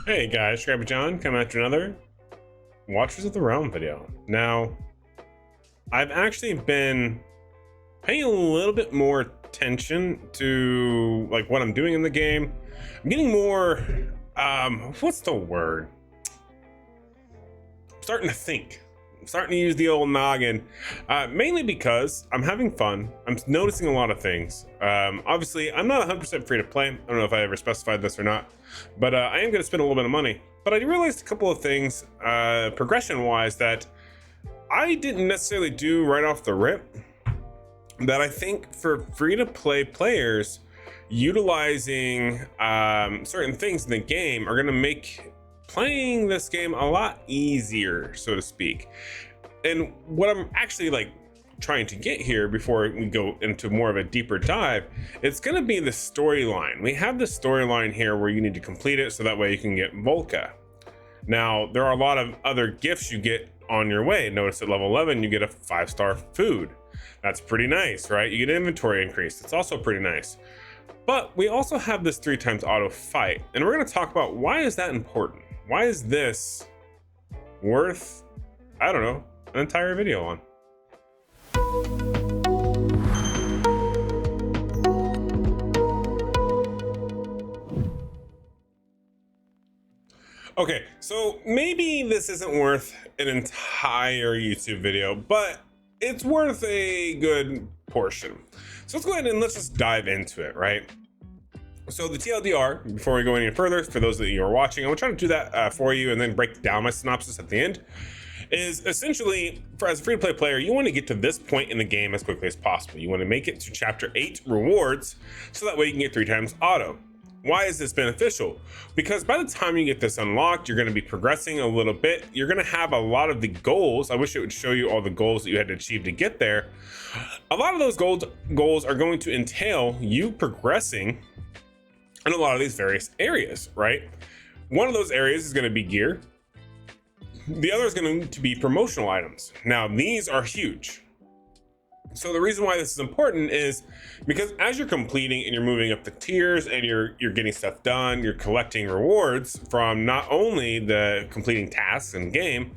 Hey guys, Scrappy John coming at you another Watchers of the Realm video. Now, I've actually been paying a little bit more attention to like what I'm doing in the game. I'm getting more, what's the word? I'm starting to think. I'm starting to use the old noggin, mainly because I'm having fun. I'm noticing a lot of things. Obviously, I'm not 100% free to play. I don't know if I ever specified this or not, but I am going to spend a little bit of money. But I realized a couple of things, progression-wise, that I didn't necessarily do right off the rip, that I think for free-to-play players, utilizing certain things in the game are going to make playing this game a lot easier, so to speak. And what I'm actually like trying to get here before we go into more of a deeper dive, it's going to be the storyline. We have the storyline here where you need to complete it so that way you can get Volca. Now, there are a lot of other gifts you get on your way. Notice at level 11, you get a 5-star food. That's pretty nice, right? You get an inventory increase. It's also pretty nice. But we also have this 3x auto fight, and we're going to talk about why is that important? Why is this worth, I don't know, an entire video on? Okay, so maybe this isn't worth an entire YouTube video, but it's worth a good portion. So let's go ahead and let's just dive into it, right? So the TLDR, before we go any further, for those that you are watching, I'm gonna try to do that for you and then break down my synopsis at the end, is essentially, as a free-to-play player, you want to get to this point in the game as quickly as possible. You want to make it to chapter 8 rewards, so that way you can get 3x auto. Why is this beneficial? Because by the time you get this unlocked, you're going to be progressing a little bit. You're going to have a lot of the goals. I wish it would show you all the goals that you had to achieve to get there. A lot of those goals are going to entail you progressing in a lot of these various areas, right? One of those areas is going to be gear. The other is going to be promotional items. Now, these are huge. So the reason why this is important is because as you're completing and you're moving up the tiers and you're getting stuff done, you're collecting rewards from not only the completing tasks in game,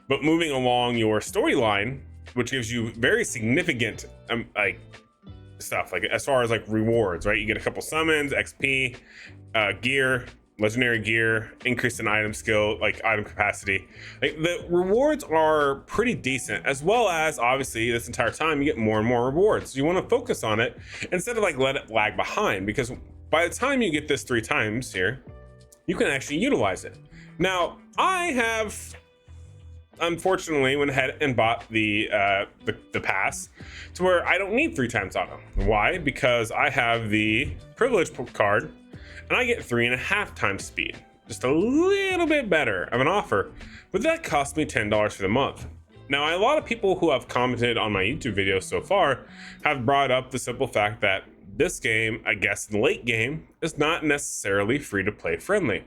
but moving along your storyline, which gives you very significant like stuff, like as far as like rewards, right? You get a couple summons, XP, gear, legendary gear, increase in item skill, like item capacity. Like the rewards are pretty decent, as well as obviously this entire time you get more and more rewards. So you want to focus on it instead of like let it lag behind, because by the time you get this 3 times here, you can actually utilize it. Now, I have unfortunately went ahead and bought the pass to where I don't need 3x auto. Why? Because I have the privilege card and I get 3.5 times speed, just a little bit better of an offer, but that cost me $10 for the month. Now, a lot of people who have commented on my YouTube videos so far have brought up the simple fact that this game, I guess in the late game, is not necessarily free to play friendly.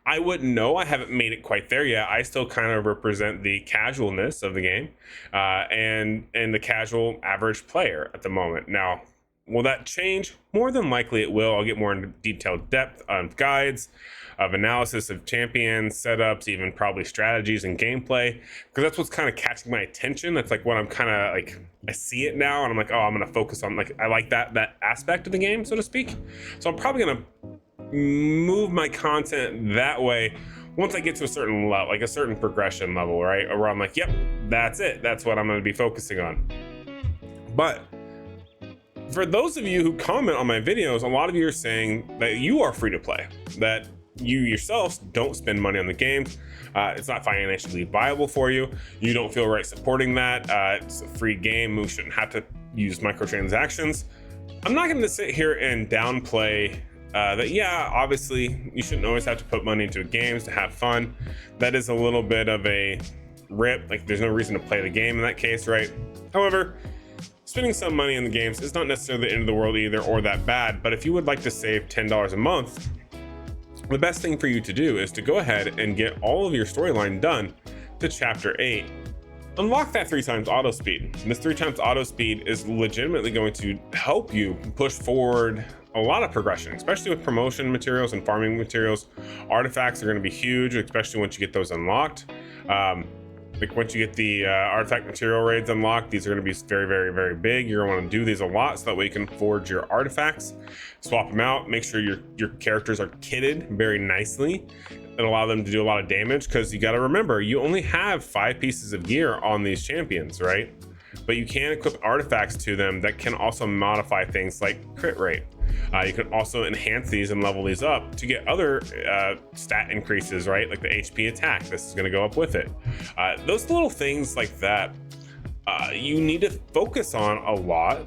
I wouldn't know. I haven't made it quite there yet. I still kind of represent the casualness of the game and the casual average player at the moment. Now, will that change? More than likely it will. I'll get more into detailed depth on guides, of analysis of champions, setups, even probably strategies and gameplay, because that's what's kind of catching my attention. That's like what I'm kind of like, I see it now and I'm like, oh, I'm going to focus on, like, I like that aspect of the game, so to speak. So I'm probably going to move my content that way once I get to a certain level, like a certain progression level, right? Where I'm like, yep, that's it. That's what I'm going to be focusing on. But for those of you who comment on my videos, a lot of you are saying that you are free to play, that you yourselves don't spend money on the games. It's not financially viable for you. You don't feel right supporting that. It's a free game. We shouldn't have to use microtransactions. I'm not going to sit here and downplay that, yeah, obviously you shouldn't always have to put money into games to have fun. That is a little bit of a rip. Like, there's no reason to play the game in that case, right? However, spending some money in the games is not necessarily the end of the world either, or that bad. But if you would like to save $10 a month, the best thing for you to do is to go ahead and get all of your storyline done to chapter 8. Unlock that 3x auto speed. This 3x auto speed is legitimately going to help you push forward a lot of progression, especially with promotion materials and farming materials. Artifacts are going to be huge, especially once you get those unlocked. Like once you get the artifact material raids unlocked, these are going to be very, very, very big. You're going to want to do these a lot so that way you can forge your artifacts, swap them out, make sure your characters are kitted very nicely and allow them to do a lot of damage, because you got to remember, you only have 5 pieces of gear on these champions, right? But you can equip artifacts to them that can also modify things like crit rate. You can also enhance these and level these up to get other stat increases, right? Like the HP attack, this is going to go up with it. Those little things like that, you need to focus on a lot.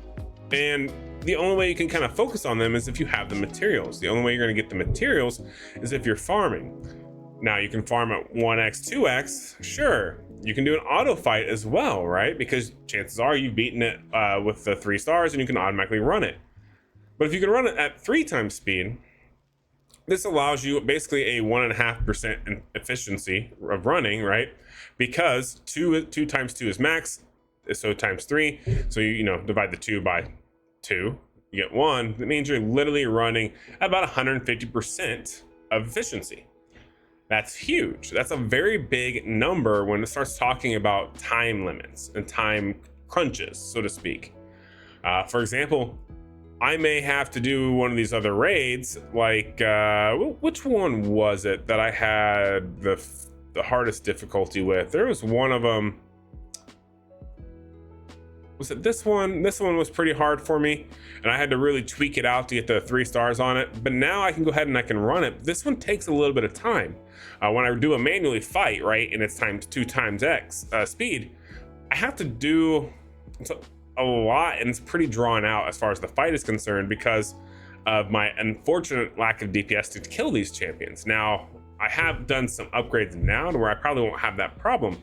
And the only way you can kind of focus on them is if you have the materials. The only way you're going to get the materials is if you're farming. Now you can farm at 1x, 2x, sure. You can do an auto fight as well, right? Because chances are you've beaten it with the 3 stars and you can automatically run it. But if you can run it at 3 times speed, this allows you basically a 1.5% efficiency of running, right? Because 2 times 2 is max, so times 3. So you divide the 2 by 2, you get 1. That means you're literally running about 150% of efficiency. That's huge. That's a very big number when it starts talking about time limits and time crunches, so to speak. For example, I may have to do one of these other raids, like which one was it that I had the hardest difficulty with? There was one of them. Was it this one? This one was pretty hard for me, and I had to really tweak it out to get the 3 stars on it. But now I can go ahead and I can run it. This one takes a little bit of time. When I do a manually fight, right, and it's times 2 times X speed, I have to do a lot, and it's pretty drawn out as far as the fight is concerned because of my unfortunate lack of DPS to kill these champions. Now, I have done some upgrades now to where I probably won't have that problem.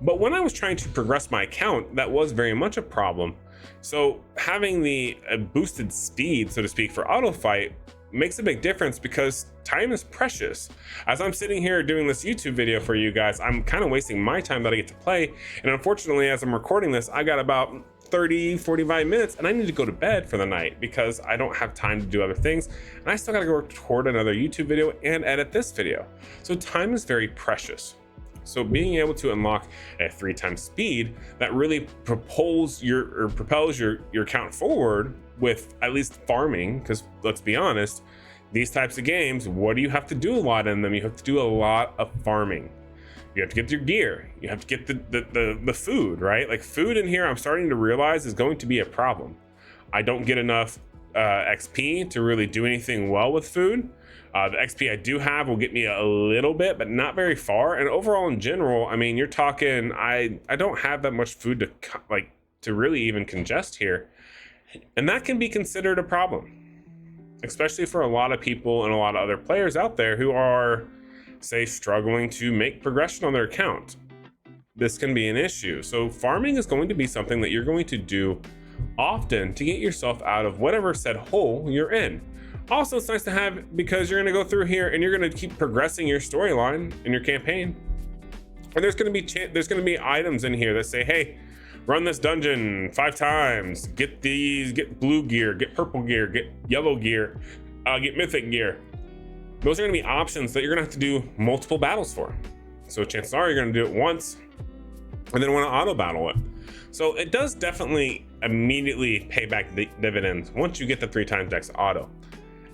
But when I was trying to progress my account, that was very much a problem. So having the boosted speed, so to speak, for auto fight makes a big difference because time is precious. As I'm sitting here doing this YouTube video for you guys, I'm kind of wasting my time that I get to play. And unfortunately, as I'm recording this, I got about 30-45 minutes and I need to go to bed for the night because I don't have time to do other things, and I still gotta go record another YouTube video and edit this video. So time is very precious. So being able to unlock at 3 times speed, that really propels your account forward with at least farming, because let's be honest, these types of games, what do you have to do a lot in them? You have to do a lot of farming. You have to get your gear. You have to get the food, right? Like food in here, I'm starting to realize is going to be a problem. I don't get enough XP to really do anything well with food. The XP I do have will get me a little bit, but not very far. And overall, in general, I mean, you're talking, I don't have that much food to really even congest here. And that can be considered a problem, especially for a lot of people and a lot of other players out there who are, say, struggling to make progression on their account. This can be an issue. So farming is going to be something that you're going to do often to get yourself out of whatever said hole you're in. Also, it's nice to have because you're going to go through here and you're going to keep progressing your storyline in your campaign. And there's going to be items in here that say, hey, run this dungeon 5 times, get these, get blue gear, get purple gear, get yellow gear, get mythic gear. Those are going to be options that you're going to have to do multiple battles for. So chances are you're going to do it once and then want to auto battle it. So it does definitely immediately pay back the dividends once you get the 3 times X auto.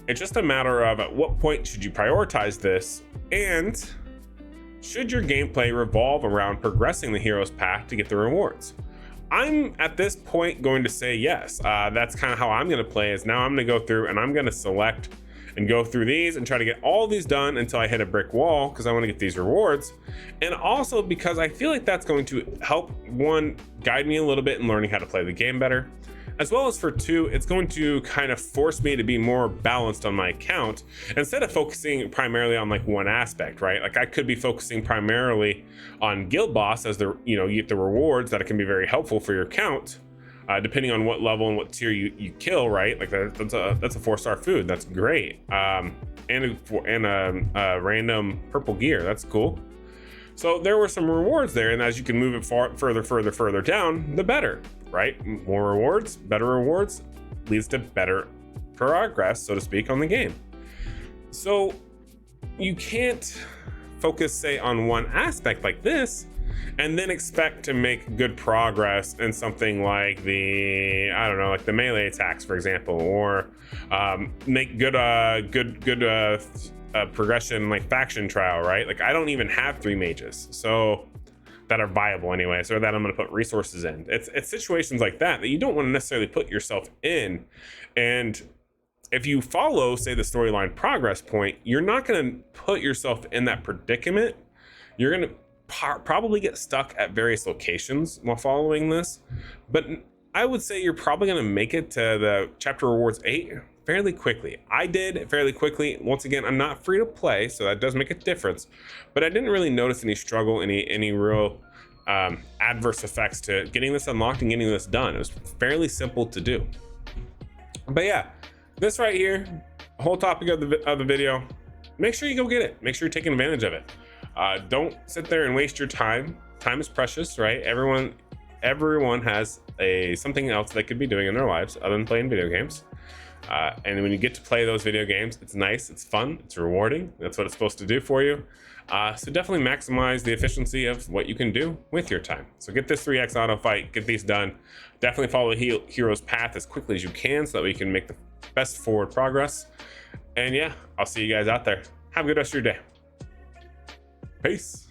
It's just a matter of at what point should you prioritize this, and should your gameplay revolve around progressing the hero's path to get the rewards? I'm at this point going to say yes. That's kind of how I'm going to play. Is now I'm going to go through and I'm going to select and go through these and try to get all these done until I hit a brick wall, because I want to get these rewards. And also because I feel like that's going to help, 1, guide me a little bit in learning how to play the game better, as well as for 2, it's going to kind of force me to be more balanced on my account instead of focusing primarily on like one aspect, right? Like I could be focusing primarily on guild boss as you get the rewards that can be very helpful for your account. Depending on what level and what tier you kill, right? Like that's a 4-star food. That's great. And a random purple gear. That's cool. So there were some rewards there, and as you can move it further down, the better, right? More rewards, better rewards leads to better progress, so to speak, on the game. So you can't focus, say, on one aspect like this and then expect to make good progress in something like the, I don't know, like the melee attacks, for example, or make good progression like faction trial, right? Like I don't even have 3 mages, so that are viable anyways, or that I'm going to put resources in. It's situations like that you don't want to necessarily put yourself in. And if you follow, say, the storyline progress point, you're not going to put yourself in that predicament. You're going to probably get stuck at various locations while following this, but I would say you're probably going to make it to the chapter rewards 8 fairly quickly. I did fairly quickly. Once again, I'm not free to play, so that does make a difference, but I didn't really notice any struggle, any real adverse effects to getting this unlocked and getting this done. It was fairly simple to do. But yeah, this right here, the whole topic of the video, make sure you go get it. Make sure you're taking advantage of it. Don't sit there and waste your time. Time is precious, right? Everyone has something else they could be doing in their lives other than playing video games. And when you get to play those video games, it's nice, it's fun, it's rewarding. That's what it's supposed to do for you. So definitely maximize the efficiency of what you can do with your time. So get this 3x auto fight, get these done. Definitely follow the hero's path as quickly as you can so that we can make the best forward progress. And yeah, I'll see you guys out there. Have a good rest of your day. Peace.